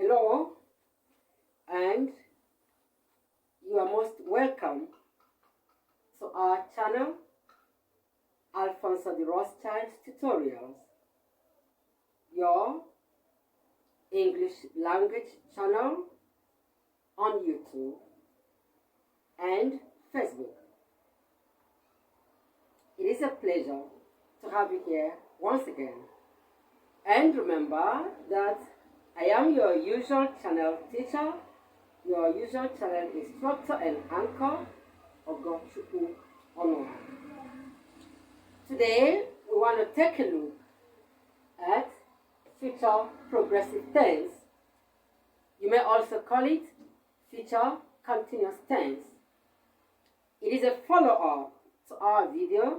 Hello, and you are most welcome to our channel, Alfonso de Rothschild's Tutorials, your English language channel on YouTube and Facebook. It is a pleasure to have you here once again. And remember that I am your usual channel teacher, your usual channel instructor and anchor, Ogochukwuonuoha. Today, we want to take a look at future progressive tense. You may also call it future continuous tense. It is a follow-up to our video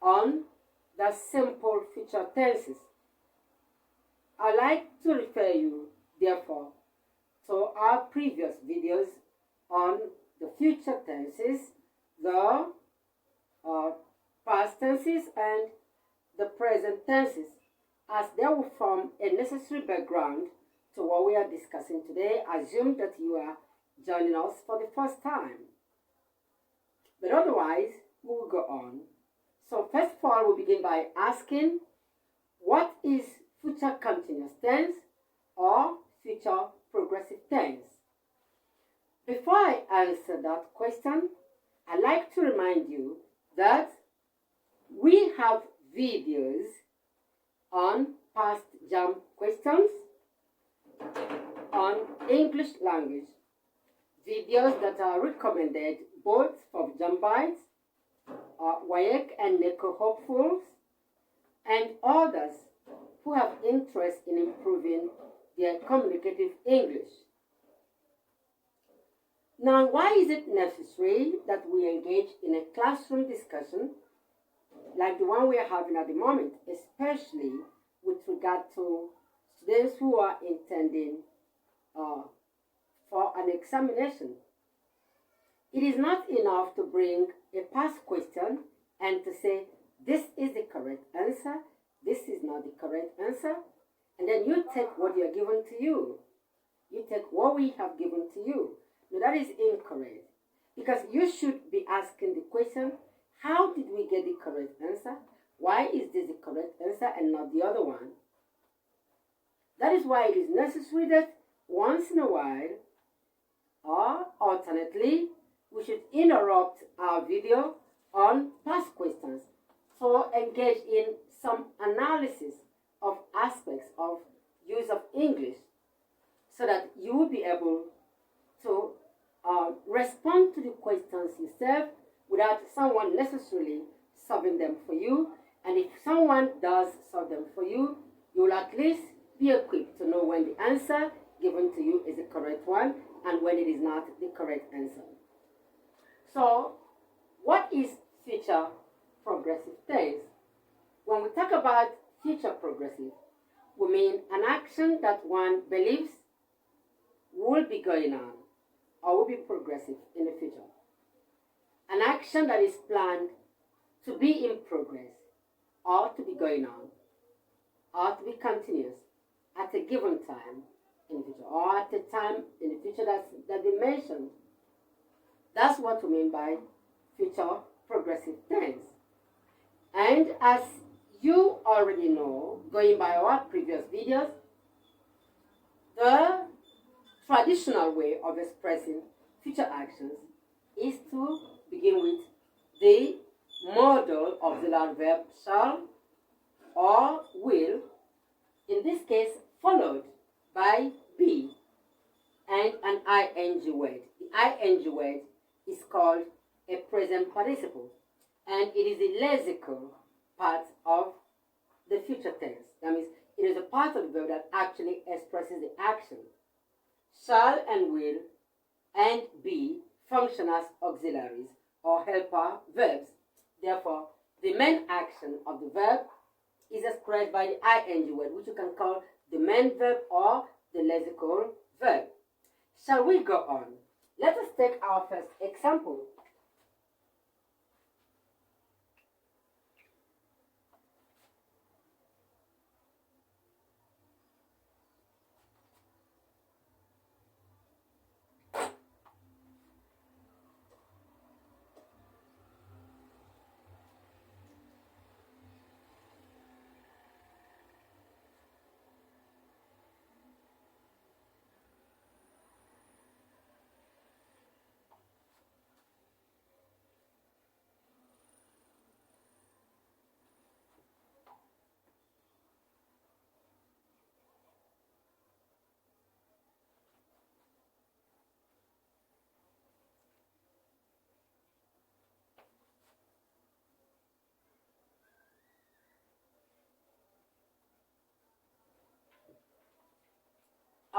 on the simple future tenses. I'd like to refer you, therefore, to our previous videos on the future tenses, the past tenses, and the present tenses, as they will form a necessary background to what we are discussing today. Assume that you are joining us for the first time. But otherwise, we will go on. So first of all, we begin by asking, what is future continuous tense or future progressive tense? Before I answer that question, I'd like to remind you that we have videos on past JAMB questions on English language, videos that are recommended both for JAMBites, WAEC and NECO hopefuls, and others who have interest in improving their communicative English. Now, why is it necessary that we engage in a classroom discussion like the one we are having at the moment, especially with regard to students who are intending for an examination? It is not enough to bring a past question and to say, this is the correct answer, this is not the correct answer, and then you take what you are given to you. You take what we have given to you. No, that is incorrect. Because you should be asking the question, how did we get the correct answer? Why is this the correct answer and not the other one? That is why it is necessary that once in a while, or alternately, we should interrupt our video on past questions to engage in some analysis of aspects of use of English so that you will be able to respond to the questions yourself without someone necessarily solving them for you. And if someone does solve them for you, you will at least be equipped to know when the answer given to you is the correct one and when it is not the correct answer. So, what is future progressive tense? When we talk about future progressive, we mean an action that one believes will be going on or will be progressive in the future. An action that is planned to be in progress or to be going on or to be continuous at a given time in the future or at a time in the future that we mentioned. That's what we mean by future progressive tense. And as you already know, going by our previous videos, the traditional way of expressing future actions is to begin with the modal auxiliary verb shall or will, in this case followed by be and an ing word. The ing word is called a present participle, and it is the lexical part of the future tense. That means it is a part of the verb that actually expresses the action. Shall and will and be function as auxiliaries or helper verbs. Therefore, the main action of the verb is expressed by the ing word, which you can call the main verb or the lexical verb. Shall we go on? Let us take our first example.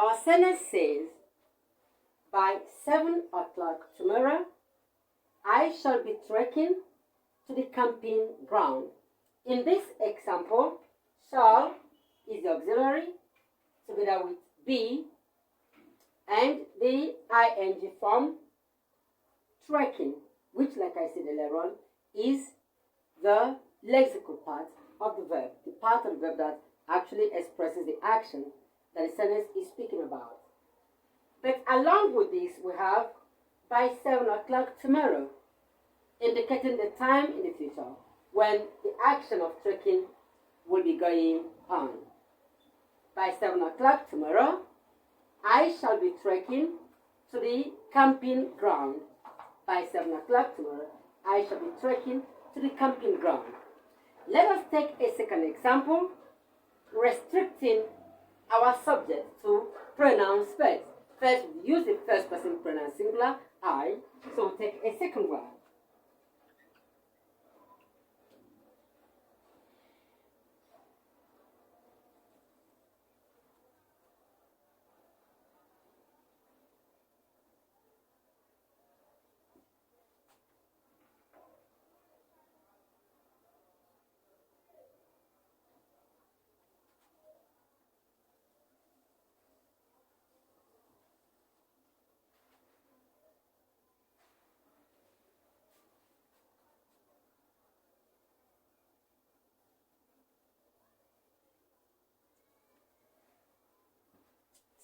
Our sentence says, by 7 o'clock tomorrow, I shall be trekking to the camping ground. In this example, shall is the auxiliary together with be and the ing form trekking, which, like I said earlier on, is the lexical part of the verb, the part of the verb that actually expresses the action that the sentence is speaking about. But along with this, we have by 7 o'clock tomorrow, indicating the time in the future when the action of trekking will be going on. By 7 o'clock tomorrow, I shall be trekking to the camping ground. By 7 o'clock tomorrow, I shall be trekking to the camping ground. Let us take a second example, restricting our subject to pronouns first. First, we use the first person pronoun singular, I, so we'll take a second one.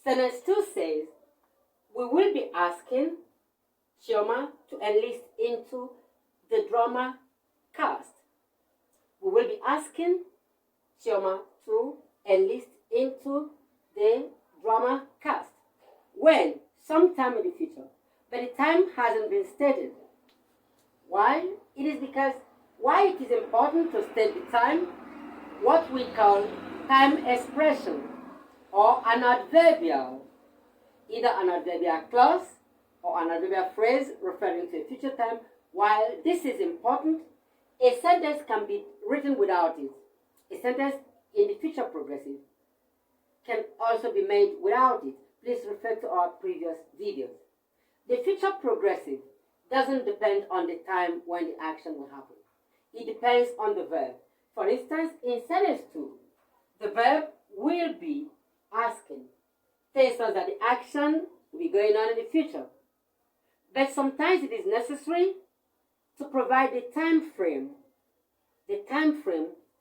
Sentence 2 says, we will be asking Chioma to enlist into the drama cast. We will be asking Chioma to enlist into the drama cast. When? Sometime in the future. But the time hasn't been stated. Why? It is because why it is important to state the time, what we call time expression, or an adverbial, either an adverbial clause or an adverbial phrase referring to a future time. While this is important, a sentence can be written without it. A sentence in the future progressive can also be made without it. Please refer to our previous videos. The future progressive doesn't depend on the time when the action will happen. It depends on the verb. For instance, in sentence 2, the verb will be asking tells us that the action will be going on in the future. But sometimes it is necessary to provide the time frame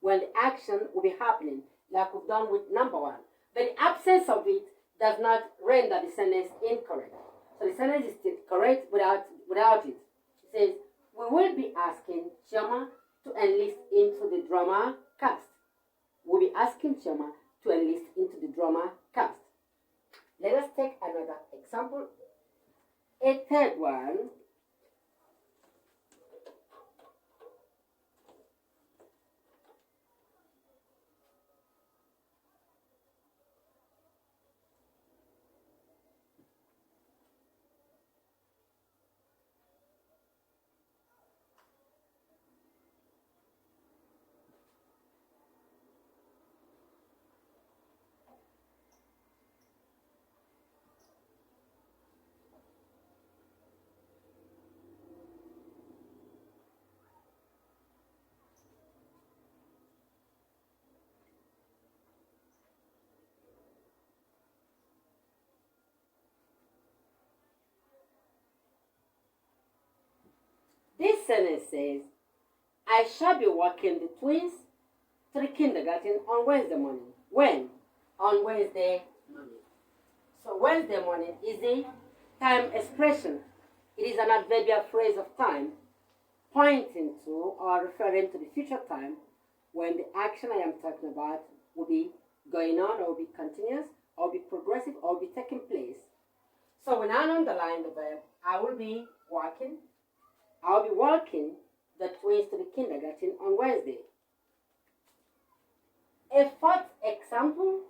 when the action will be happening, like we've done with number 1. But the absence of it does not render the sentence incorrect. So the sentence is still correct without it. It says, we will be asking Chioma to enlist into the drama cast. We'll be asking Chioma to enlist into the drama cast. Let us take another example. A third one. This sentence says, I shall be walking the twins to the kindergarten on Wednesday morning. When? On Wednesday morning. So Wednesday morning is a time expression. It is an adverbial phrase of time pointing to or referring to the future time when the action I am talking about will be going on or will be continuous or be progressive or be taking place. So when I underline the verb, I will be walking. I'll be walking the twins to the kindergarten on Wednesday. A fourth example.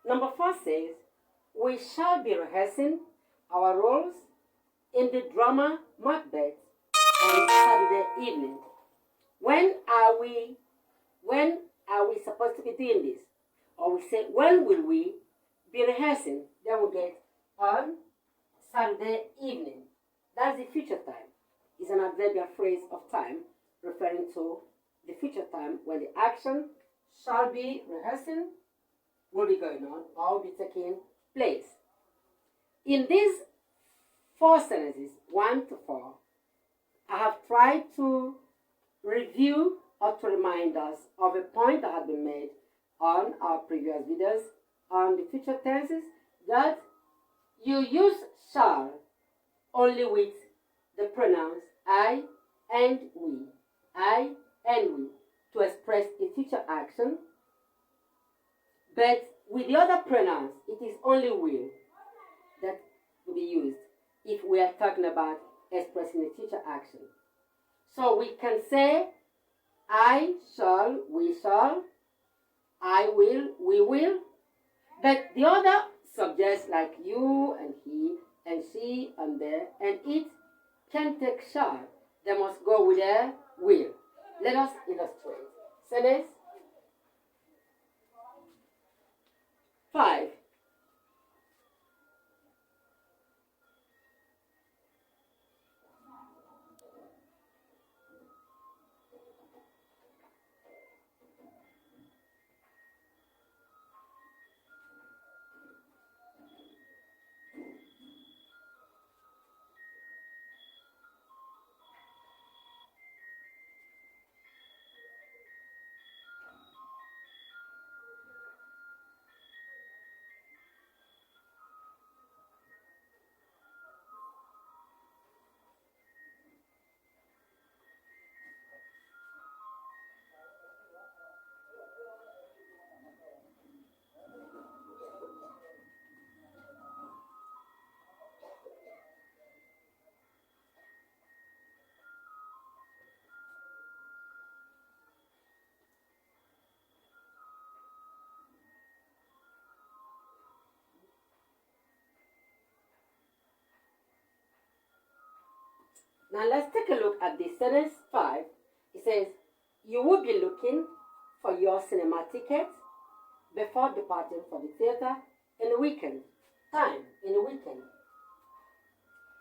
Number 4 says, we shall be rehearsing our roles in the drama Macbeth on Saturday evening. When are we supposed to be doing this? Or we say, when will we be rehearsing? Then we get on Saturday evening. That's the future time. It's an adverbial phrase of time referring to the future time when the action shall be rehearsing, will be going on, or will be taking place. In these 4 sentences, 1 to 4, I have tried to review or to remind us of a point that had been made on our previous videos on the future tenses, that you use shall only with the pronouns I and we. I and we to express a future action, but with the other pronouns, it is only will that will be used if we are talking about expressing a future action. So we can say I shall, we shall, I will, we will, but the other subjects like you and he and she and they and it can take shall. They must go with their will. Let us illustrate. Sentence 5. Now let's take a look at the sentence 5. It says, you will be looking for your cinema ticket before departing for the theater in the weekend. Time, in the weekend.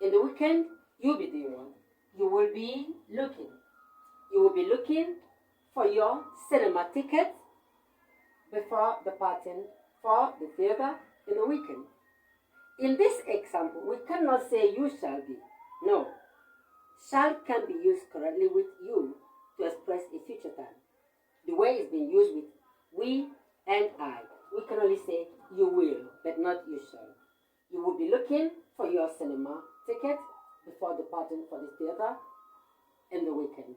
In the weekend, you'll be doing what? You will be looking. You will be looking for your cinema ticket before departing for the theater in the weekend. In this example, we cannot say you shall be. No. Shall can be used correctly with you to express a future time. The way it's been used with we and I. We can only say you will, but not you shall. You will be looking for your cinema ticket before departing for the theater in the weekend.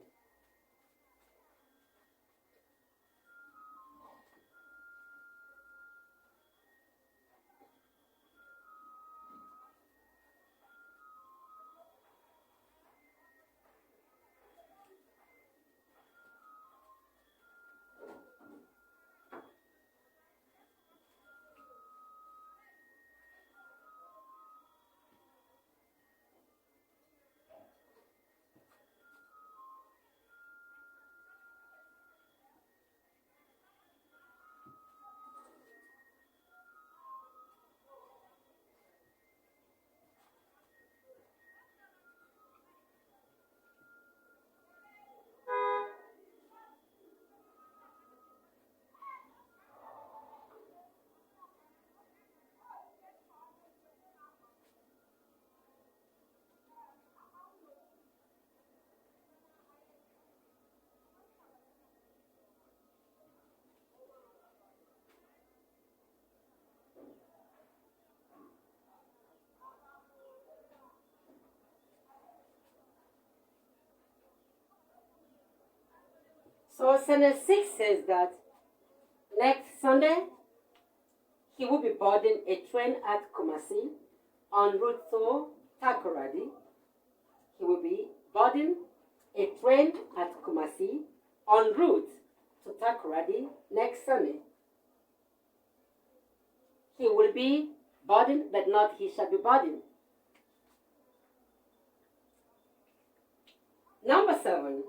So sentence 6 says that next Sunday, he will be boarding a train at Kumasi en route to Takoradi. He will be boarding a train at Kumasi en route to Takoradi next Sunday. he will be burdened, but not he shall be burdened. Number 7.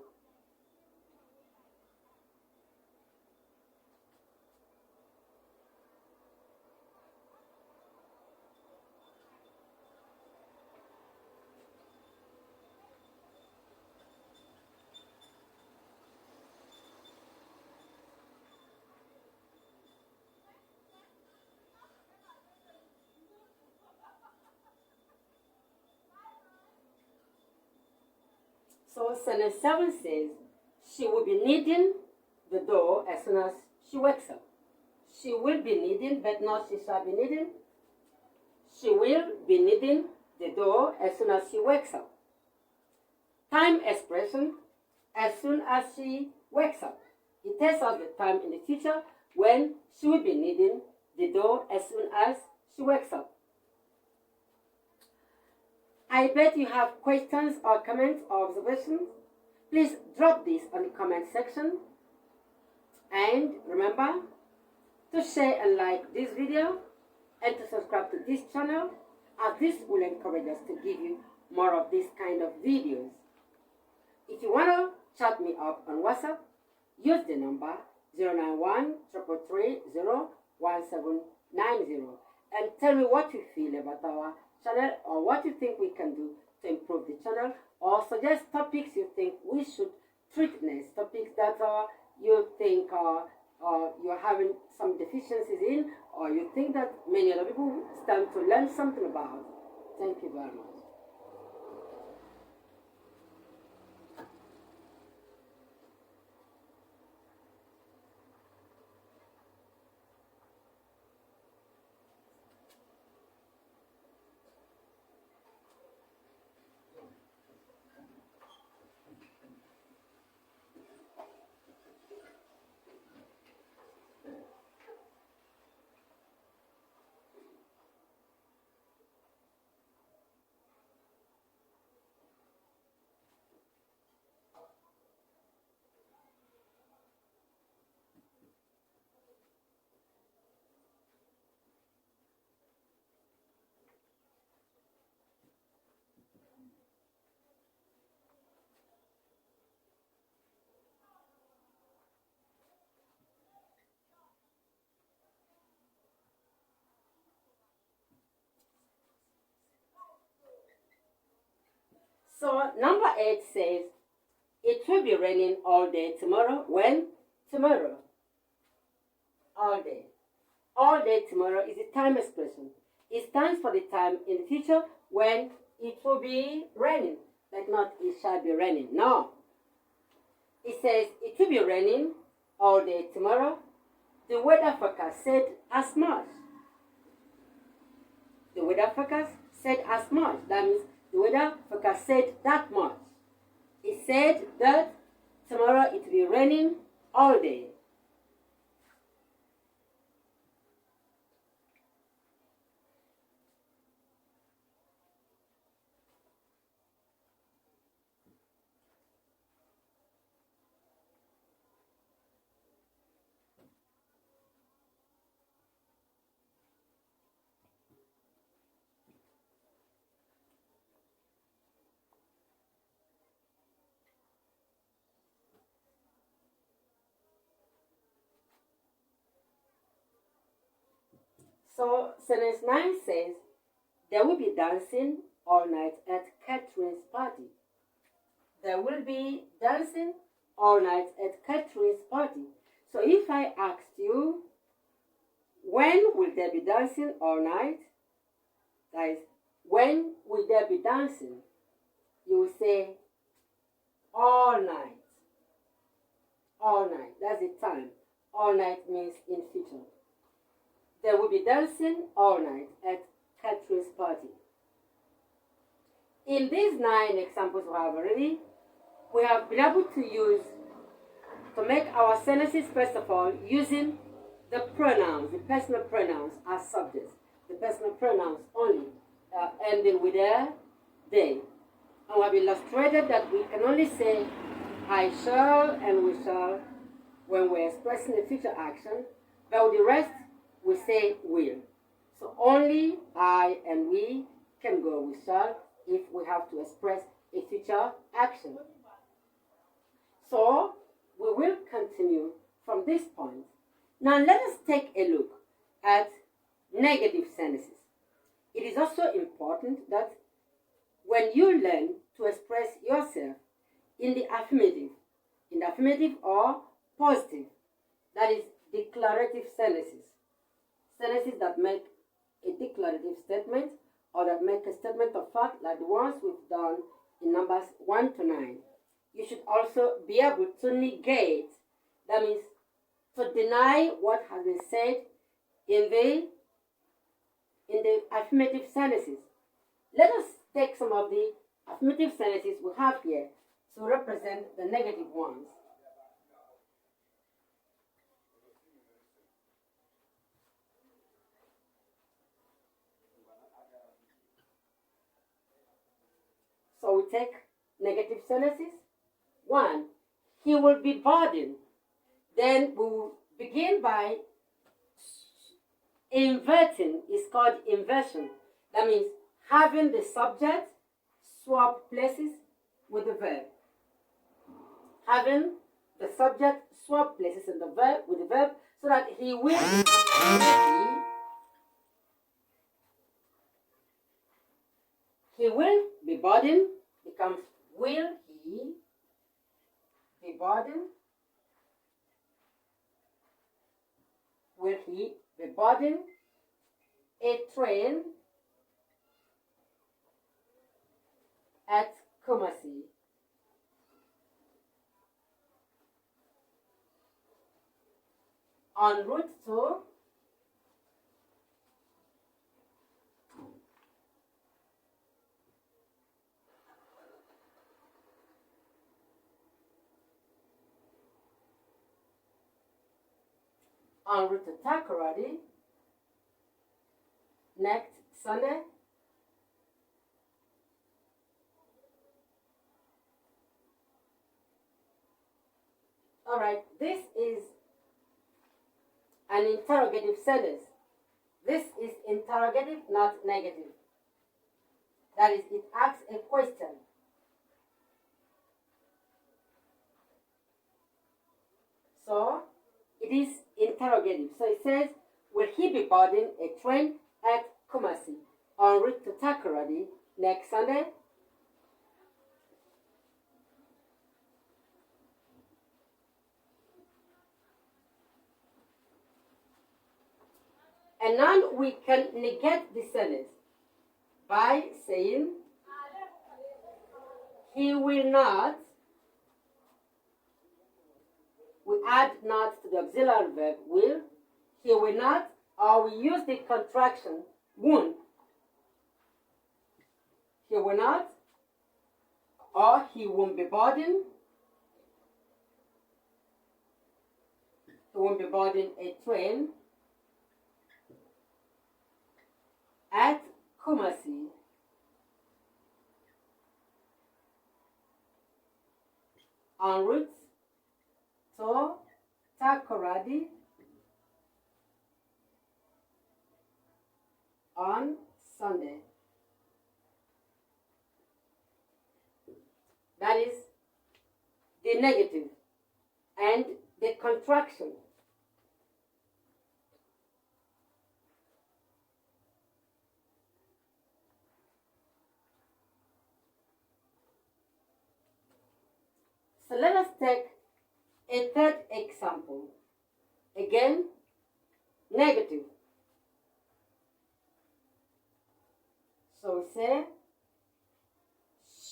So sentence 7 says, she will be needing the door as soon as she wakes up. She will be needing, but not she shall be needing. She will be needing the door as soon as she wakes up. Time expression, as soon as she wakes up. It tells us the time in the future when she will be needing the door as soon as she wakes up. I bet you have questions or comments or observations. Please drop this on the comment section. And remember to share and like this video and to subscribe to this channel, as this will encourage us to give you more of this kind of videos. If you want to chat me up on WhatsApp, use the number 091 333 and tell me what you feel about our channel or what you think we can do to improve the channel, or suggest topics you think we should treat next, topics that you think you're having some deficiencies in, or you think that many other people stand to learn something about. Thank you very much. So number 8 says, it will be raining all day tomorrow. When? Tomorrow. All day. All day tomorrow is a time expression. It stands for the time in the future when it will be raining. Like not it shall be raining. No. It says it will be raining all day tomorrow. The weather forecast said as much. The weather forecast said as much. That means the weather forecast said that much. It said that tomorrow it will be raining all day. So sentence 9 says, there will be dancing all night at Catherine's party. There will be dancing all night at Catherine's party. So if I asked you, when will there be dancing all night? That is, when will there be dancing? You will say, all night. All night. That's the time. All night means in future. There will be dancing all night at Catherine's party. In these 9 examples we have already, we have been able to make our sentences, first of all, using the pronouns, the personal pronouns as subjects. The personal pronouns only, ending with a they. And we have illustrated that we can only say I shall and we shall when we're expressing a future action, but with the rest, we say will. Similarly, I and we can go with shall if we have to express a future action. So, we will continue from this point. Now, let us take a look at negative sentences. It is also important that when you learn to express yourself in the affirmative or positive, that is declarative sentences, sentences that make a declarative statement or that make a statement of fact like the ones we've done in numbers 1 to 9. You should also be able to negate, that means to deny what has been said in the affirmative sentences. Let us take some of the affirmative sentences we have here to represent the negative ones. So we take negative sentences. 1, he will be burdened. Then we will begin by inverting. It's called inversion. That means having the subject swap places with the verb. Having the subject swap places in the verb with the verb so that he will be burdened becomes will he be burdened? Will he be burdened? A train at Kumasi. En route to Takoradi next Sunday. All right, this is an interrogative sentence. This is interrogative, not negative. That is, it asks a question. So, it is interrogative. So it says, will he be boarding a train at Kumasi en route to Takoradi next Sunday? And now we can negate the sentence by saying, he will not. We add not to the auxiliary verb will. He will not, or we use the contraction won't. He will not, or he won't be boarding. He won't be boarding a train at Kumasi en route to Takoradi on Sunday. That is the negative and the contraction. So let us take a third example. Again, negative. So we say,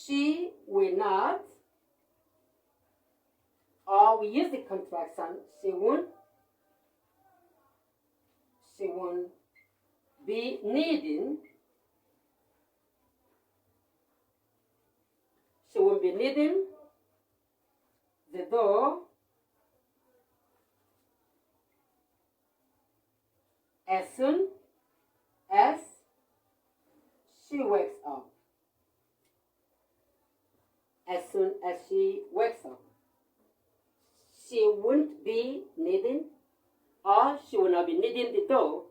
she will not, or we use the contraction, she won't be needing, she won't be needing the door as soon as she wakes up. As soon as she wakes up. She won't be needing, or she will not be needing the door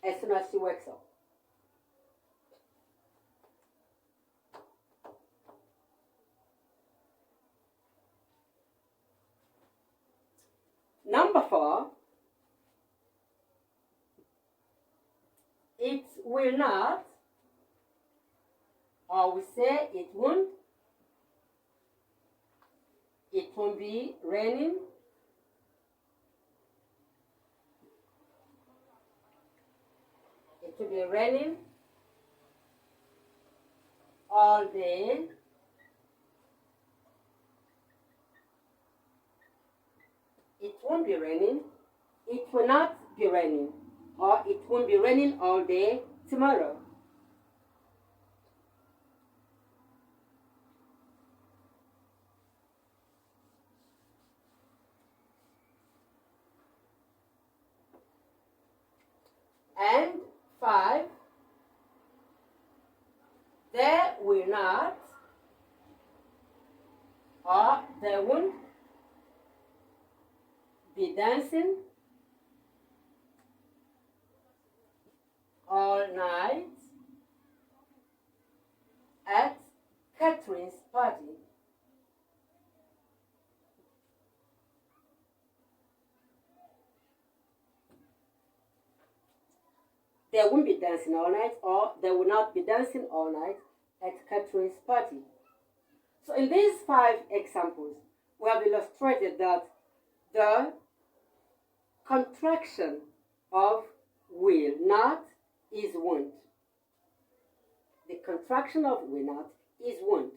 as soon as she wakes up. Number 4, it will not, or we say it won't be raining. It will be raining all day. It won't be raining. It will not be raining. Or it won't be raining all day tomorrow. And 5, they will not, or they won't be dancing all night at Catherine's party. They won't be dancing all night, or they will not be dancing all night at Catherine's party. So in these 5 examples, we have illustrated that the contraction of will not is won't. The contraction of will not is won't.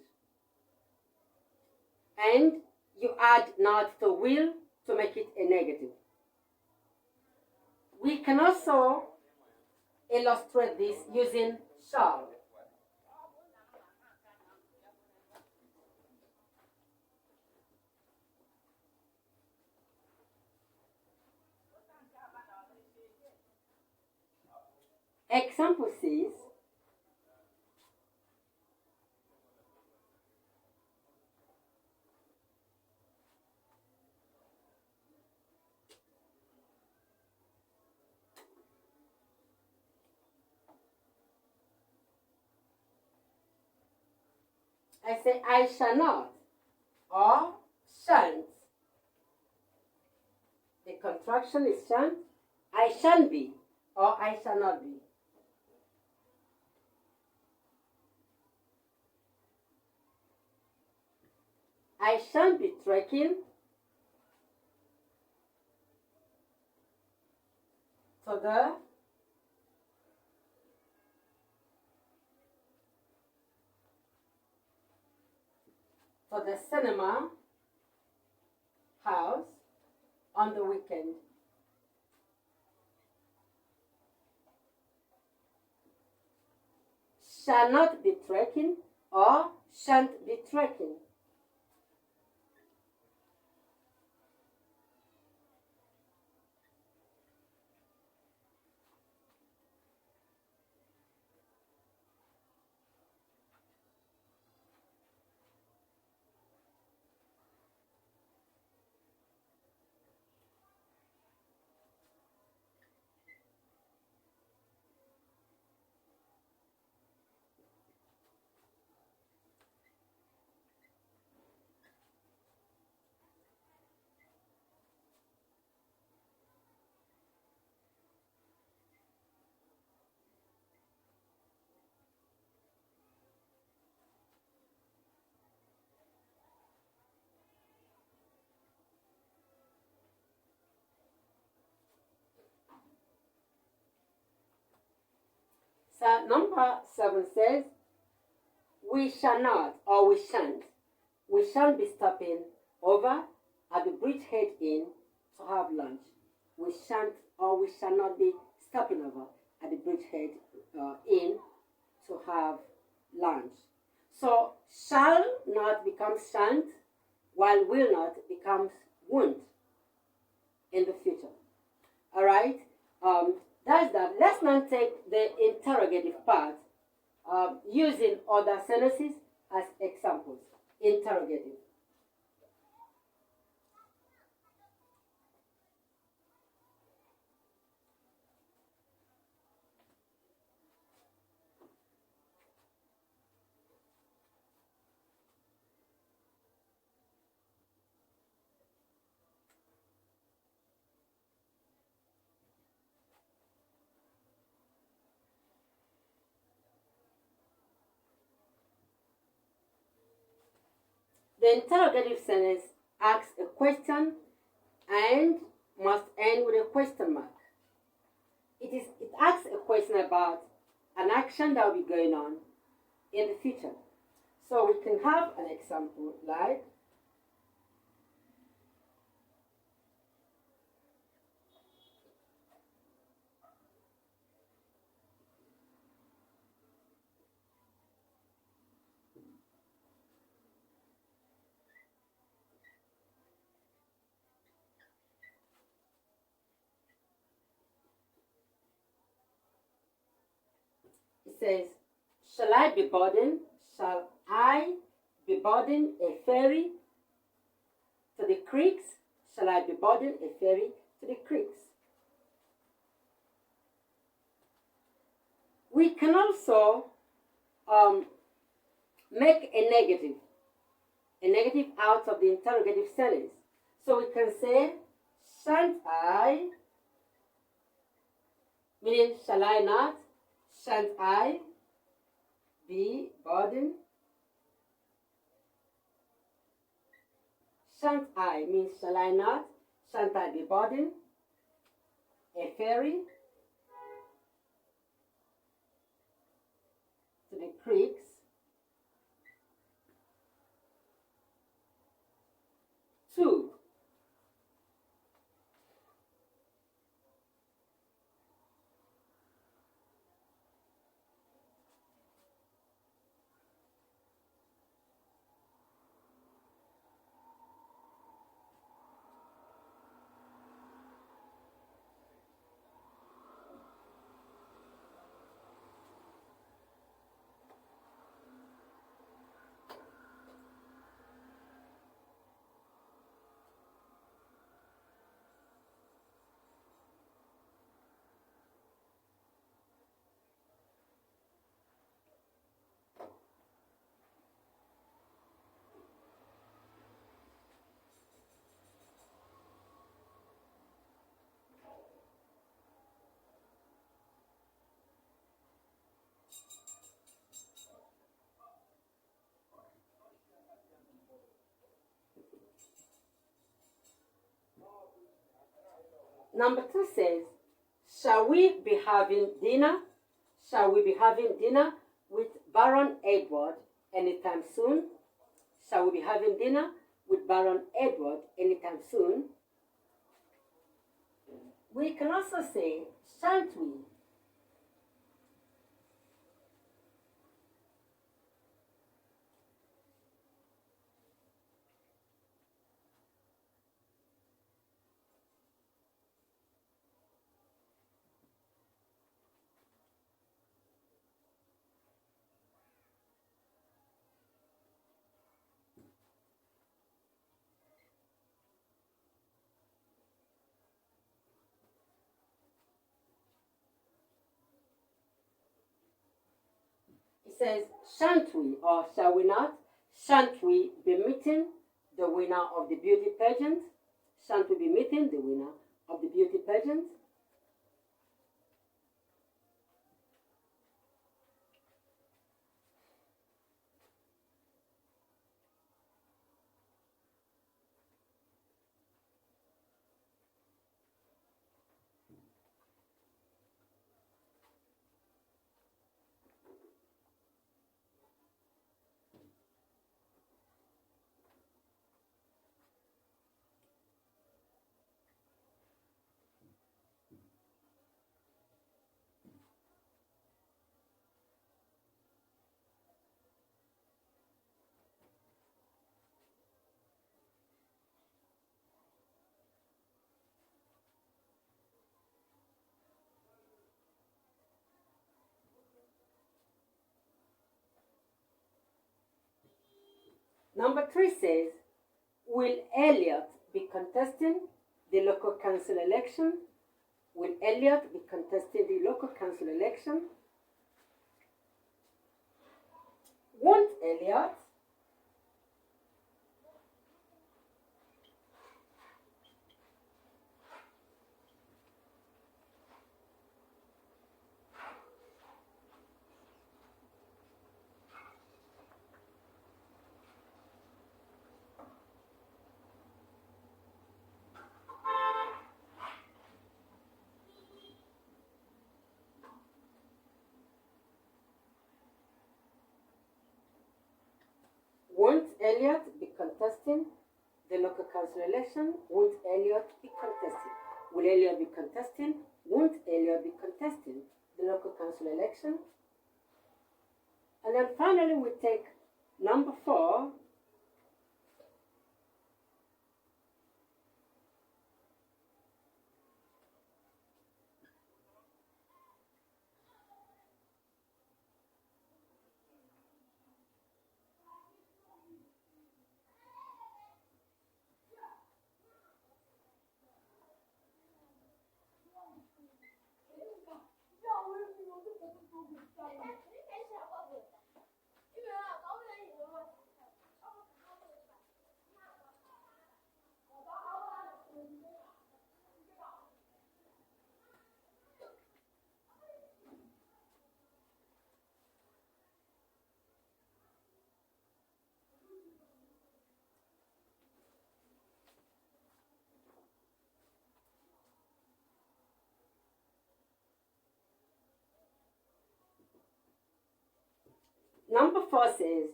And you add not to will to make it a negative. We can also illustrate this using shall. Example says, I say I shall not or shan't. The contraction is shan't. I shan't be or I shall not be. I shan't be trekking to the cinema house on the weekend. Shall not be trekking or shan't be trekking. So number 7 says, we shall not or we shan't. We shan't be stopping over at the Bridgehead Inn to have lunch. We shan't or we shall not be stopping over at the Bridgehead Inn to have lunch. So shall not becomes shan't, while will not becomes won't in the future. All right? That's that. Let's now take the interrogative part using other sentences as examples. Interrogative. The interrogative sentence asks a question and must end with a question mark. It asks a question about an action that will be going on in the future. So we can have an example like, it says, shall I be boarding a ferry to the creeks? Shall I be boarding a ferry to the creeks? We can also make a negative out of the interrogative sentence. So we can say, shan't I, meaning shall I not? Shan't I be boarding? Shan't I means shall I not? Shan't I be boarding a ferry to the creeks? Two. Number 2 says, shall we be having dinner? Shall we be having dinner with Baron Edward anytime soon? Shall we be having dinner with Baron Edward anytime soon? We can also say, shan't we? It says, shan't we or shall we not? Shan't we be meeting the winner of the beauty pageant? Shan't we be meeting the winner of the beauty pageant? Number 3 says, will Elliot be contesting the local council election? Will Elliot be contesting the local council election? Won't Elliot? Elliot be contesting the local council election? Won't Elliot be contesting? Will Elliot be contesting? Won't Elliot be contesting the local council election? And then finally we take number 4. Number 4 says,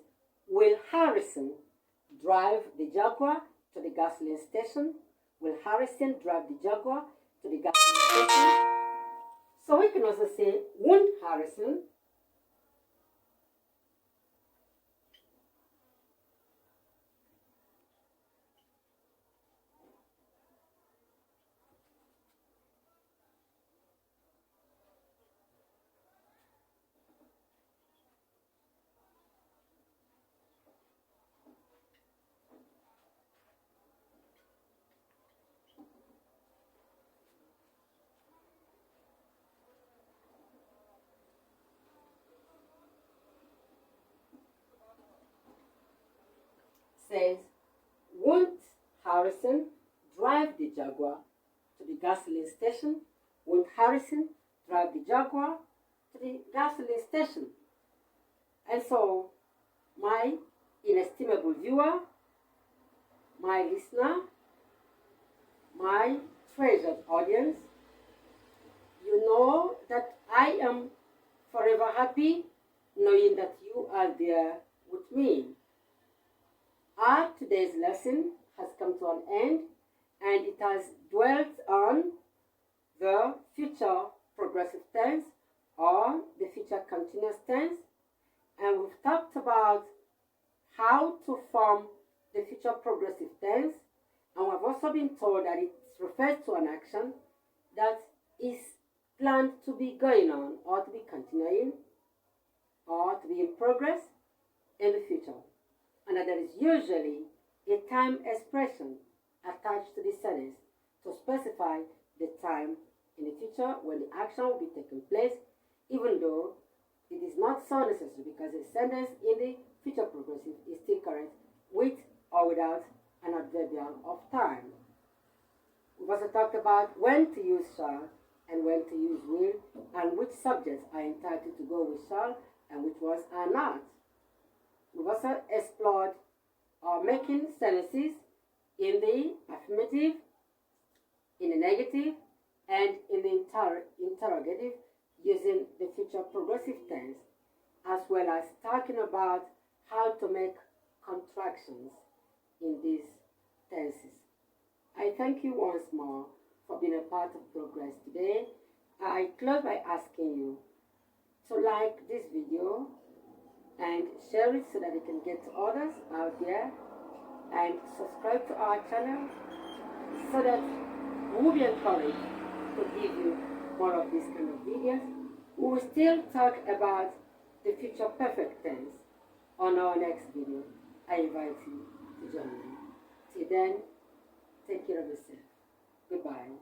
will Harrison drive the Jaguar to the gasoline station? Will Harrison drive the Jaguar to the gasoline station? So we can also say, won't Harrison? Says, won't Harrison drive the Jaguar to the gasoline station? Won't Harrison drive the Jaguar to the gasoline station? And so, my inestimable viewer, my listener, my treasured audience, you know that I am forever happy knowing that you are there with me. Our today's lesson has come to an end, and it has dwelt on the future progressive tense or the future continuous tense, and we've talked about how to form the future progressive tense, and we've also been told that it refers to an action that is planned to be going on or to be continuing or to be in progress in the future, and that there is usually a time expression attached to the sentence to specify the time in the future when the action will be taking place, even though it is not so necessary because the sentence in the future progressive is still correct with or without an adverbial of time. We've also talked about when to use shall and when to use will, and which subjects are entitled to go with shall and which ones are not. We've also explored making sentences in the affirmative, in the negative, and in the interrogative using the future progressive tense, as well as talking about how to make contractions in these tenses. I thank you once more for being a part of Progress today. I close by asking you to like this video and share it so that it can get to others out there, and subscribe to our channel so that we will be encouraged to give you more of these kind of videos. We will still talk about the future perfect tense on our next video. I invite you to join me. Till then, take care of yourself. Goodbye.